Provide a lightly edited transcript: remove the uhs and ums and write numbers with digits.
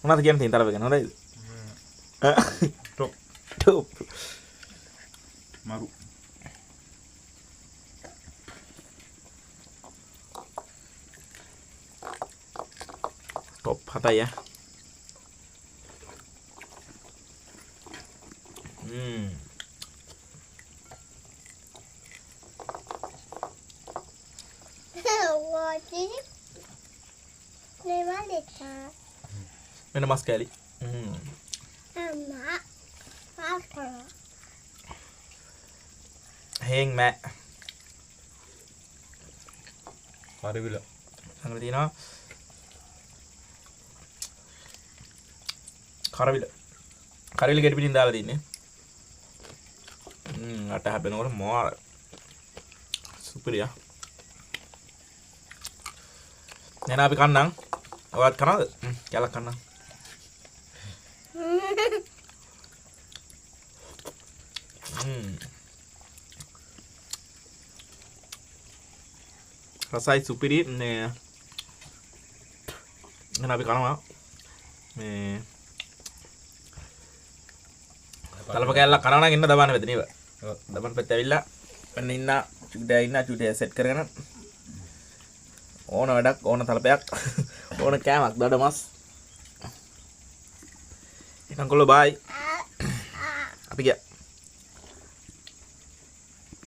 මොනවද කියන්නේ තින් තරව ගැන හොඳයිද? ටොප් ටොප් මරු ටොප් 7යි ඈ. Mana mas kali. Heng mẹ. හරිවිල අන්න තියෙනවා. කරවිල. කරවිල ගෙඩි පිටින් දාලා තින්නේ. අට හැබෙනකොට මොර. සුපිරියා. නේන අපි කන්නම්. ඔයත් කනවද? කැලක් කන්නම්. රසයි සුපිරි නේ. නේන අපි කනවා. මේ තලප කැල්ලක් කනවා නම් ඉන්න දබාන වෙද නේද? ඔව් දබාන පැත්ත ඇවිල්ලා මෙන්න ඉන්න චුටි සෙට් කරගෙන ඕන වැඩක් ඕන තලපයක් ඕන කෑමක් දඩ මස් ඉතින් කොල්ලෝ බයි අපි ගියා